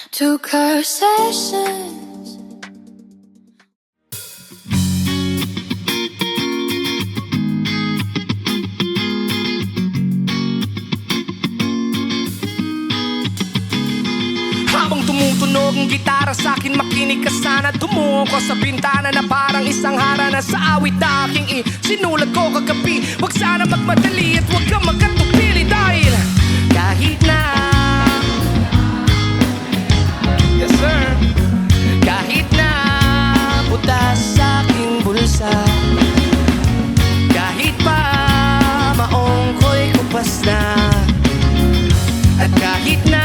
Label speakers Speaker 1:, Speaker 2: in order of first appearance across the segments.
Speaker 1: Took her sessions.
Speaker 2: Habang tumutunog ang gitara sa'kin, makinig ka sana. Tumungo ko sa bintana na parang isang harana sa awit na aking sinulat ko kagabi. Huwag sana magmadali at huwag kang magkatupili dahil kahit na, yes sir, kahit na butas sa aking bulsa, kahit pa maong ko'y kupas na, at kahit na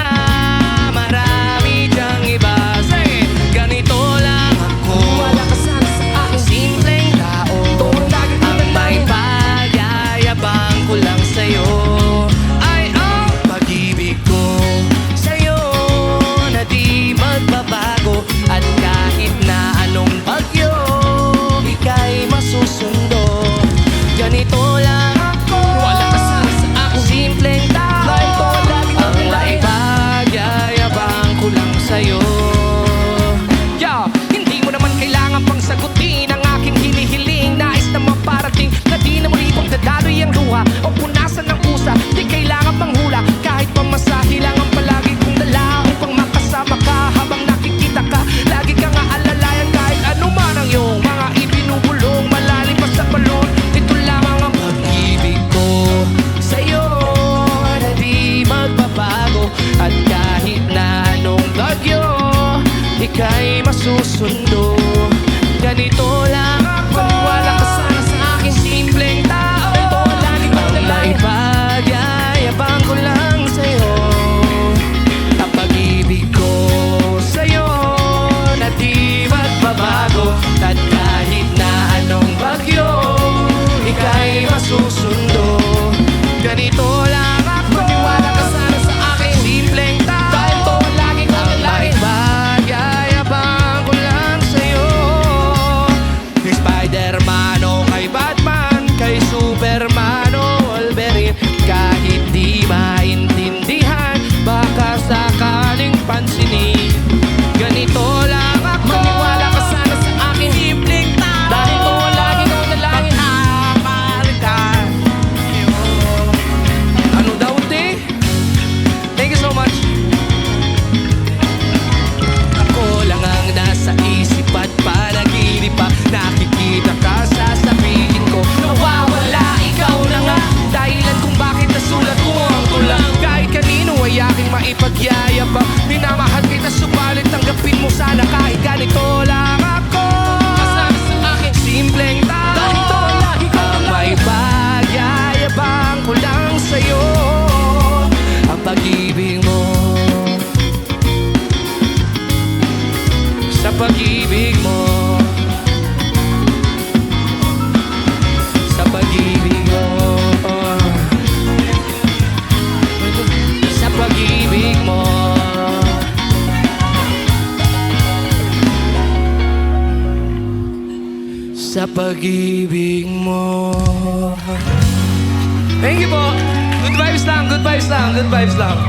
Speaker 2: marami dyang iba, say, ganito lang ako. Wala ka sana sa aking simpleng tao. Ang may pagyayabang ko lang sa'yo ay ang pag-ibig ko sa'yo na di magbabago. At kahit na anong bagyo, ika'y masusundo. Ganito lang ako. Wala ka sana sa aking simpleng tao. Ang may pagyayabang ko lang sa'yo. Yeah, hindi mo naman kailangan pang sagutin ang aking hinihiling. Nais na maparating na di na muli pang dadaloy ang luha o punasan ng pusa. Di kailangan pang hula kahit pamasahe lang ang palagi kong dala upang makasama ka habang nakikita ka. Lagi kang aalalayan kahit ano man ang iyong mga ibinubulong. Malalim pa sa balon, ito lamang ang pag-ibig ko sa'yo na di magbabago. At kahit na anong bagyo, ika'y masusundo. Ganito lang ako. Maniwala ka sana sa aking simpleng tao. Ang may pagyayabang ko lang sa'yo. Ang pag-ibig ko sa'yo na di magbabago. At kahit na anong bagyo, ika'y masusundo. Ganito lang ako. Maniwala ka sana sa aking simpleng tao. Ang may pagyayabang ko lang sa'yo. Kay Spider-Man o kay Batman, kay Superman o Wolverine, kahit di maintindihan, baka sakaling pansinin. Ganito lang ako. Maniwala ka sana sa aking simpleng tao. Dahil ko lagi kong dalangin ang mahal ka. Ano daw, te? Thank you so much. Ako lang ang nasa isip at panaginip pa. Nakikita ka, sasabihin ko nawawala, ikaw na nga dahilan kung bakit nasulat ko ang tulang. Kahit kanino ay aking maipagyayabang. Minamahal kita subalit tanggapin mo sana kahit ganito lang ako. Kasama sa aking simpleng tao. Ang may pagyayabang ko lang sa'yo. Ang pag-ibig mo, sa pag-ibig mo, sa pag-ibig mo, sa pag-ibig mo. Sa pag-ibig mo. Thank you po. Good vibes lang, good vibes lang, good vibes lang.